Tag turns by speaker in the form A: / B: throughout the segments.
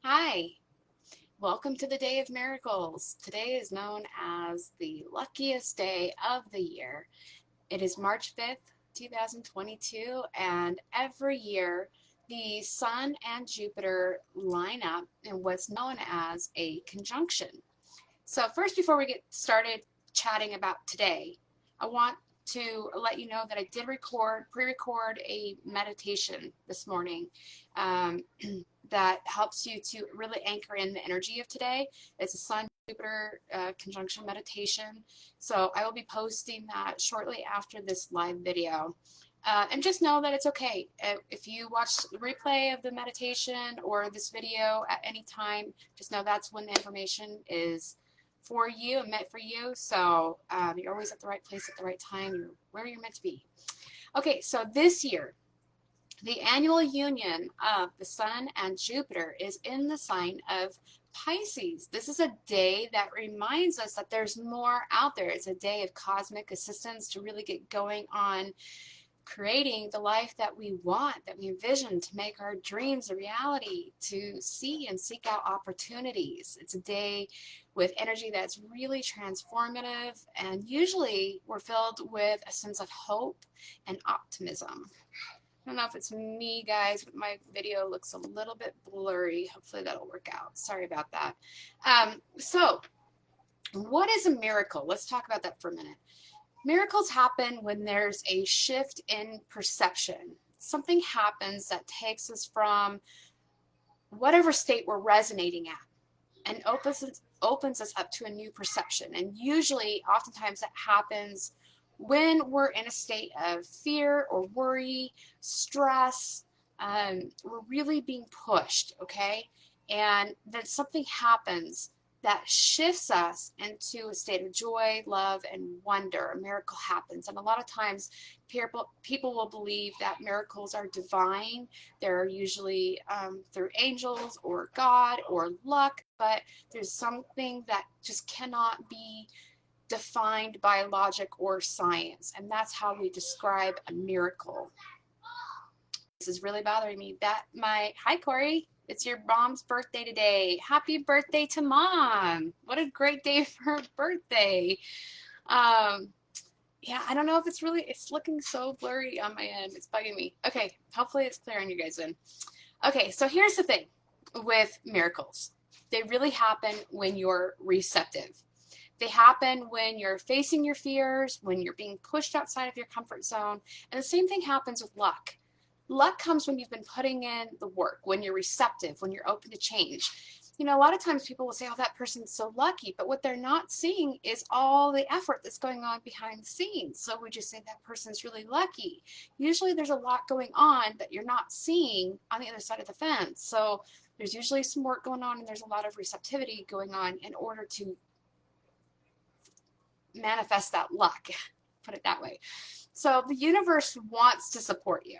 A: Hi, welcome to the Day of Miracles. Today is known as the luckiest day of the year. It is March 5th, 2022, and every year the Sun and Jupiter line up in what's known as a conjunction. So first, before we get started chatting about today, I want to let you know that I did pre-record a meditation this morning um, that helps you to really anchor in the energy of today. It's a Sun-Jupiter conjunction meditation. So I will be posting that shortly after this live video. And just know that it's okay. If you watch the replay of the meditation or this video at any time, just know that's when the information is for you and meant for you. So you're always at the right place at the right time. You're where you're meant to be. Okay, so this year, the annual union of the Sun and Jupiter is in the sign of Pisces. This is a day that reminds us that there's more out there. It's a day of cosmic assistance to really get going on creating the life that we want, that we envision, to make our dreams a reality, to see and seek out opportunities. It's a day with energy that's really transformative, and usually we're filled with a sense of hope and optimism. I don't know if it's me, guys, but my video looks a little bit blurry. Hopefully that'll work out. Sorry about that. So what is a miracle? Let's talk about that for a minute. Miracles happen when there's a shift in perception. Something happens that takes us from whatever state we're resonating at and opens us up to a new perception. And usually, oftentimes, that happens when we're in a state of fear or worry, stress. We're really being pushed, okay? And then something happens that shifts us into a state of joy, love, and wonder. A miracle happens. And a lot of times people will believe that miracles are divine. They're usually through angels or God or luck, but there's something that just cannot be defined by logic or science. And that's how we describe a miracle. This is really bothering me. Hi, Corey. It's your mom's birthday today. Happy birthday to mom. What a great day for her birthday. Yeah, I don't know if it's looking so blurry on my end. It's bugging me. Okay, hopefully it's clear on you guys then. Okay, so here's the thing with miracles. They really happen when you're receptive. They happen when you're facing your fears, when you're being pushed outside of your comfort zone. And the same thing happens with luck. Luck comes when you've been putting in the work, when you're receptive, when you're open to change. You know, a lot of times people will say, oh, that person's so lucky, but what they're not seeing is all the effort that's going on behind the scenes. So we just say that person's really lucky. Usually there's a lot going on that you're not seeing on the other side of the fence. So there's usually some work going on and there's a lot of receptivity going on in order to manifest that luck, put it that way. So the universe wants to support you.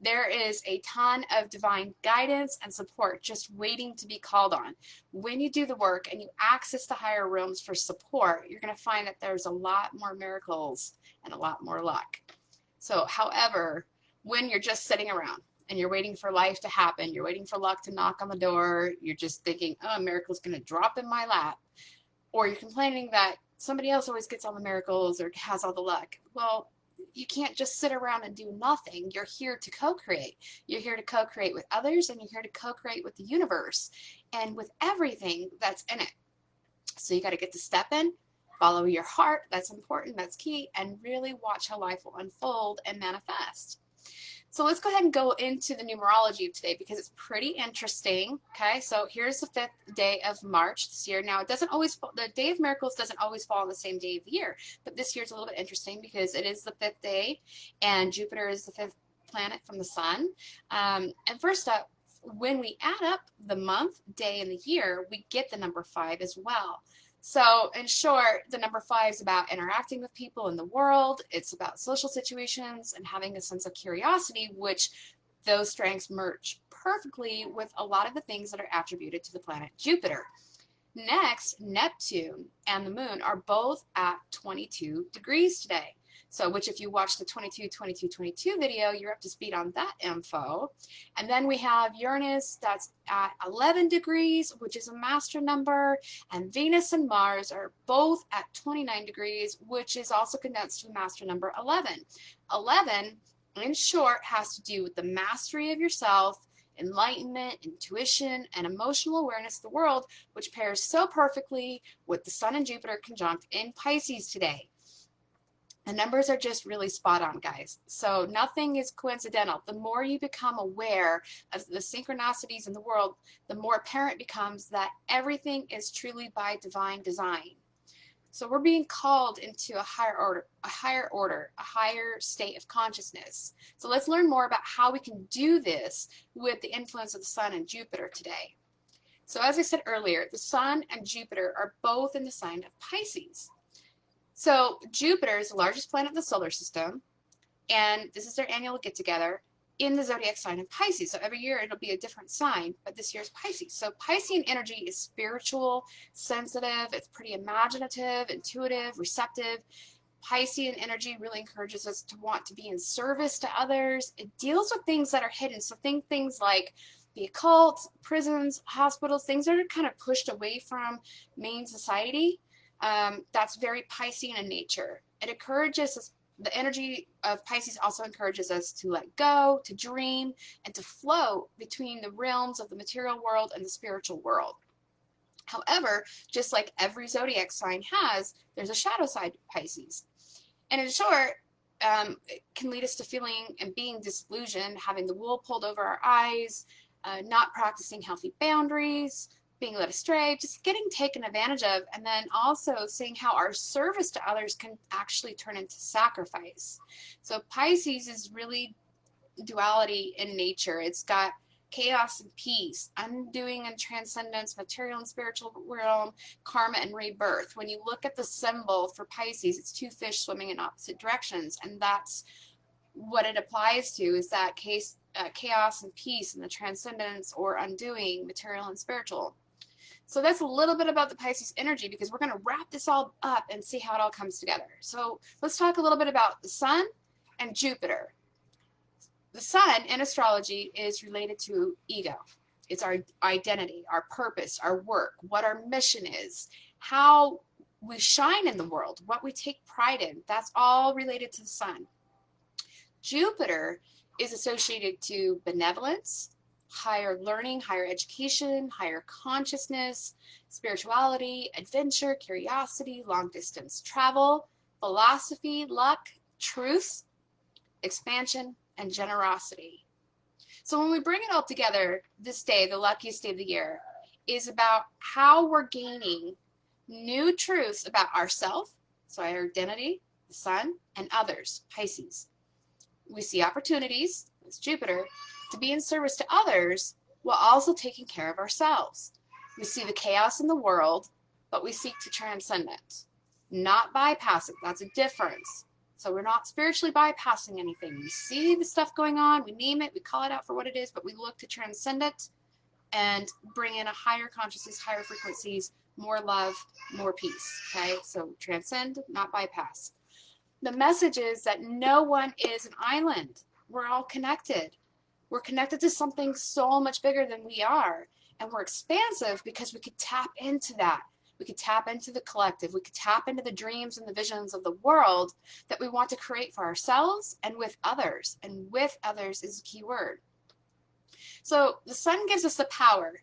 A: There is a ton of divine guidance and support just waiting to be called on. When you do the work and you access the higher realms for support, you're going to find that there's a lot more miracles and a lot more luck. So, however, when you're just sitting around and you're waiting for life to happen, you're waiting for luck to knock on the door, you're just thinking, oh, a miracle's going to drop in my lap, or you're complaining that somebody else always gets all the miracles or has all the luck. Well, you can't just sit around and do nothing. You're here to co-create. You're here to co-create with others, and you're here to co-create with the universe and with everything that's in it. So you got to get to step in, follow your heart. That's important. That's key. And really watch how life will unfold and manifest. So let's go ahead and go into the numerology of today because it's pretty interesting. Okay, so here's the 5th day of March this year. Now, the Day of Miracles doesn't always fall on the same day of the year, but this year's a little bit interesting because it is the 5th day and Jupiter is the 5th planet from the Sun. And first up, when we add up the month, day, and the year, we get the number 5 as well. So in short, the number 5 is about interacting with people in the world. It's about social situations and having a sense of curiosity, which those strengths merge perfectly with a lot of the things that are attributed to the planet Jupiter. Next, Neptune and the moon are both at 22 degrees today. So, which if you watch the 22-22-22 video, you're up to speed on that info. And then we have Uranus that's at 11 degrees, which is a master number, and Venus and Mars are both at 29 degrees, which is also condensed to the master number 11. 11, in short, has to do with the mastery of yourself, enlightenment, intuition, and emotional awareness of the world, which pairs so perfectly with the Sun and Jupiter conjunct in Pisces today. The numbers are just really spot on, guys. So nothing is coincidental. The more you become aware of the synchronicities in the world, the more apparent it becomes that everything is truly by divine design. So we're being called into a higher state of consciousness. So let's learn more about how we can do this with the influence of the Sun and Jupiter today. So as I said earlier, the Sun and Jupiter are both in the sign of Pisces. So Jupiter is the largest planet of the solar system, and this is their annual get-together in the zodiac sign of Pisces. So every year it'll be a different sign, but this year's Pisces. So Piscean energy is spiritual, sensitive, it's pretty imaginative, intuitive, receptive. Piscean energy really encourages us to want to be in service to others. It deals with things that are hidden. So think things like the occult, prisons, hospitals, things that are kind of pushed away from main society. That's very Piscean in nature. It encourages us, the energy of Pisces also encourages us to let go, to dream, and to flow between the realms of the material world and the spiritual world. However, just like every zodiac sign has, there's a shadow side to Pisces. And in short, it can lead us to feeling and being disillusioned, having the wool pulled over our eyes, not practicing healthy boundaries, being led astray, just getting taken advantage of, and then also seeing how our service to others can actually turn into sacrifice. So Pisces is really duality in nature. It's got chaos and peace, undoing and transcendence, material and spiritual realm, karma and rebirth. When you look at the symbol for Pisces, it's two fish swimming in opposite directions, and that's what it applies to, is that chaos and peace and the transcendence or undoing, material and spiritual. So that's a little bit about the Pisces energy, because we're going to wrap this all up and see how it all comes together. So let's talk a little bit about the Sun and Jupiter. The Sun in astrology is related to ego. It's our identity, our purpose, our work, what our mission is, how we shine in the world, what we take pride in. That's all related to the Sun. Jupiter is associated to benevolence, higher learning, higher education, higher consciousness, spirituality, adventure, curiosity, long distance travel, philosophy, luck, truth, expansion, and generosity. So when we bring it all together, this day, the luckiest day of the year, is about how we're gaining new truths about ourselves, so our identity, the Sun, and others, Pisces. We see opportunities, as Jupiter, to be in service to others while also taking care of ourselves. We see the chaos in the world, but we seek to transcend it, not bypass it. That's a difference. So we're not spiritually bypassing anything. We see the stuff going on, we name it, we call it out for what it is, but we look to transcend it and bring in a higher consciousness, higher frequencies, more love, more peace. Okay, so transcend, not bypass. The message is that no one is an island. We're all connected. We're connected to something so much bigger than we are. And we're expansive because we could tap into that. We could tap into the collective. We could tap into the dreams and the visions of the world that we want to create for ourselves and with others. And with others is the key word. So the Sun gives us the power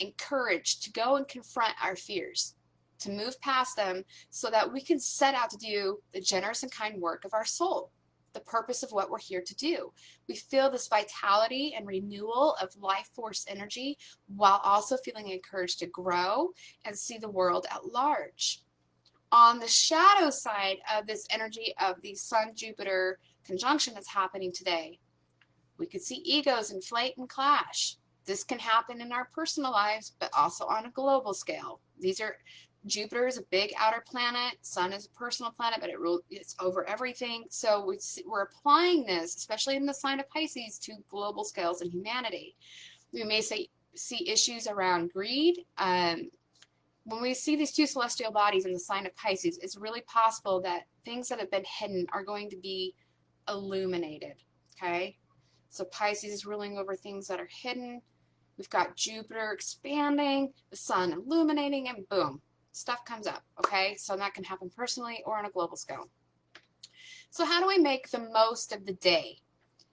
A: and courage to go and confront our fears, to move past them so that we can set out to do the generous and kind work of our soul, the purpose of what we're here to do. We feel this vitality and renewal of life force energy while also feeling encouraged to grow and see the world at large. On the shadow side of this energy of the Sun-Jupiter conjunction that's happening today, we could see egos inflate and clash. This can happen in our personal lives, but also on a global scale. Jupiter is a big outer planet. Sun is a personal planet, but it's over everything. So we're applying this, especially in the sign of Pisces, to global scales in humanity. We may see issues around greed, when we see these two celestial bodies in the sign of Pisces, it's really possible that things that have been hidden are going to be illuminated, okay? So Pisces is ruling over things that are hidden. We've got Jupiter expanding, the sun illuminating, and boom, stuff comes up, okay? So that can happen personally or on a global scale. So how do we make the most of the day?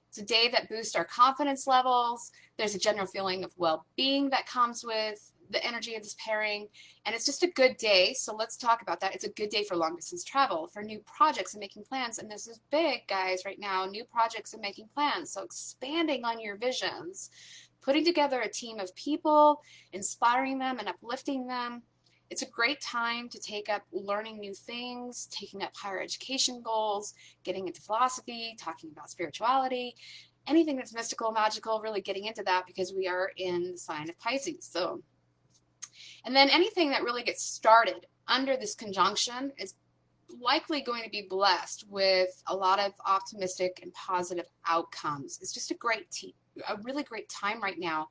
A: It's a day that boosts our confidence levels. There's a general feeling of well-being that comes with the energy of this pairing, and it's just a good day. So let's talk about that. It's a good day for long distance travel, for new projects and making plans. And this is big, guys, right now, new projects and making plans. So expanding on your visions, putting together a team of people, inspiring them and uplifting them. It's a great time to take up learning new things, taking up higher education goals, getting into philosophy, talking about spirituality, anything that's mystical, magical, really getting into that, because we are in the sign of Pisces. So, and then anything that really gets started under this conjunction is likely going to be blessed with a lot of optimistic and positive outcomes. It's just a really great time right now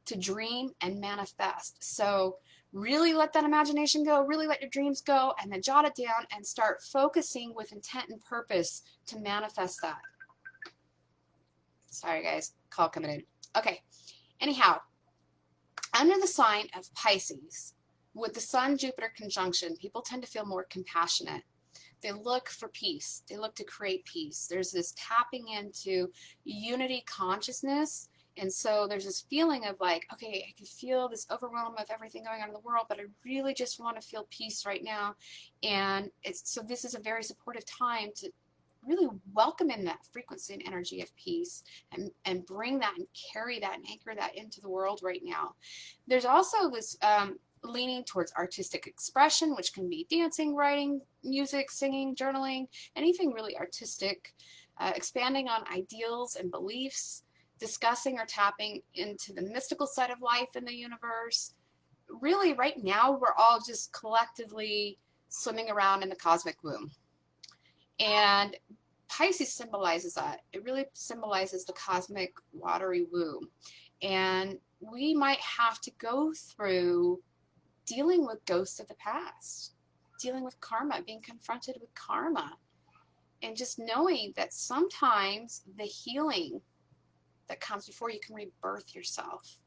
A: to dream and manifest. So really let that imagination go, really let your dreams go, and then jot it down and start focusing with intent and purpose to manifest that. Sorry guys, call coming in. Okay, anyhow, under the sign of Pisces, with the Sun-Jupiter conjunction, people tend to feel more compassionate. They look for peace. They look to create peace. There's this tapping into unity consciousness. And so there's this feeling of like, okay, I can feel this overwhelm of everything going on in the world, but I really just want to feel peace right now. And so this is a very supportive time to really welcome in that frequency and energy of peace, and bring that and carry that and anchor that into the world right now. There's also this leaning towards artistic expression, which can be dancing, writing, music, singing, journaling, anything really artistic, expanding on ideals and beliefs, discussing or tapping into the mystical side of life in the universe. Really, right now, we're all just collectively swimming around in the cosmic womb. And Pisces symbolizes that. It really symbolizes the cosmic watery womb. And we might have to go through dealing with ghosts of the past, dealing with karma, being confronted with karma, and just knowing that sometimes the healing that comes before you can rebirth yourself.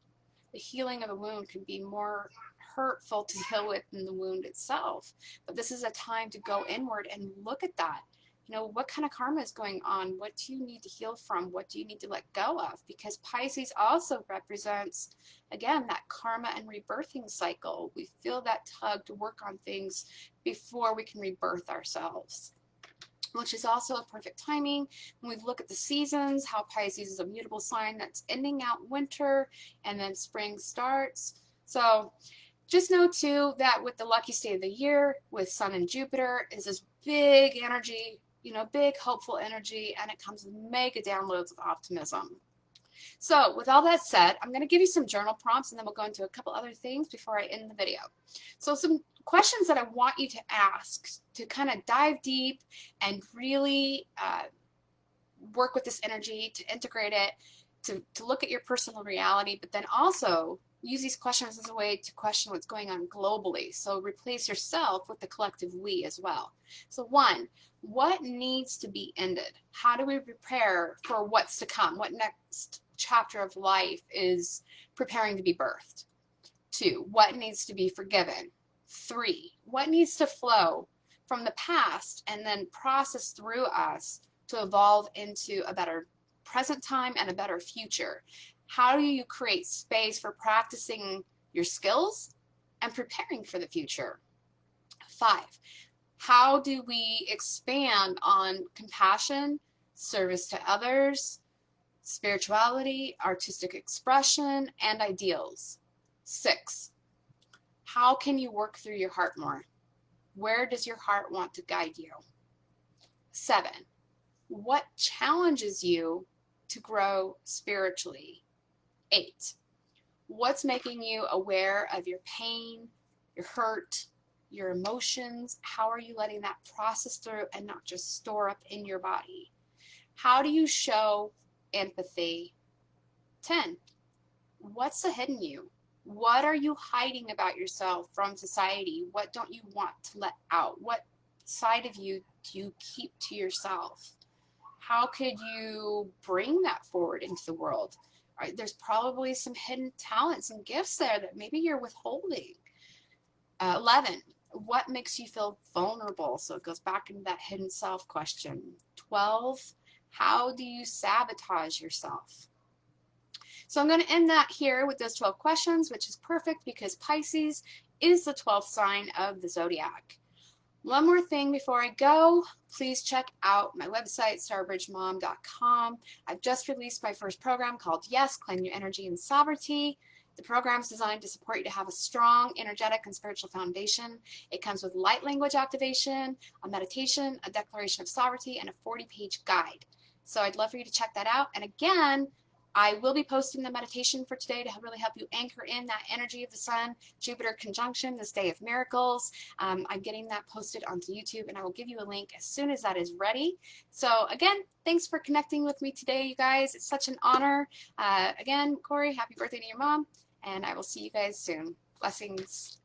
A: The healing of a wound can be more hurtful to deal with than the wound itself. But this is a time to go inward and look at that. You know, what kind of karma is going on? What do you need to heal from? What do you need to let go of? Because Pisces also represents, again, that karma and rebirthing cycle. We feel that tug to work on things before we can rebirth ourselves, which is also a perfect timing when we look at the seasons, how Pisces is a mutable sign that's ending out winter and then spring starts. So just know too that with the luckiest day of the year with Sun and Jupiter is this big energy, you know, big hopeful energy, and it comes with mega downloads of optimism. So with all that said, I'm going to give you some journal prompts, and then we'll go into a couple other things before I end the video. So some questions that I want you to ask to kind of dive deep and really work with this energy, to integrate it, to look at your personal reality, but then also use these questions as a way to question what's going on globally. So replace yourself with the collective we as well. So 1, what needs to be ended? How do we prepare for what's to come? What next chapter of life is preparing to be birthed? 2, what needs to be forgiven? 3, what needs to flow from the past and then process through us to evolve into a better present time and a better future? How do you create space for practicing your skills and preparing for the future? 5, how do we expand on compassion, service to others, spirituality, artistic expression, and ideals? 6, how can you work through your heart more? Where does your heart want to guide you? 7, what challenges you to grow spiritually? 8, what's making you aware of your pain, your hurt, your emotions? How are you letting that process through and not just store up in your body? How do you show empathy? 10, what's the hidden you? What are you hiding about yourself from society? What don't you want to let out? What side of you do you keep to yourself? How could you bring that forward into the world? Right, there's probably some hidden talents and gifts there that maybe you're withholding. 11, what makes you feel vulnerable? So it goes back into that hidden self question. 12, how do you sabotage yourself? So I'm going to end that here with those 12 questions, which is perfect because Pisces is the 12th sign of the zodiac. One more thing before I go, please check out my website, starbridgemom.com. I've just released my first program called Yes, Claim Your Energy and Sovereignty. The program is designed to support you to have a strong, energetic, and spiritual foundation. It comes with light language activation, a meditation, a declaration of sovereignty, and a 40-page guide. So I'd love for you to check that out. And again, I will be posting the meditation for today to really help you anchor in that energy of the sun, Jupiter conjunction, this day of miracles. I'm getting that posted onto YouTube, and I will give you a link as soon as that is ready. So again, thanks for connecting with me today, you guys. It's such an honor. Again, Corey, happy birthday to your mom, and I will see you guys soon. Blessings.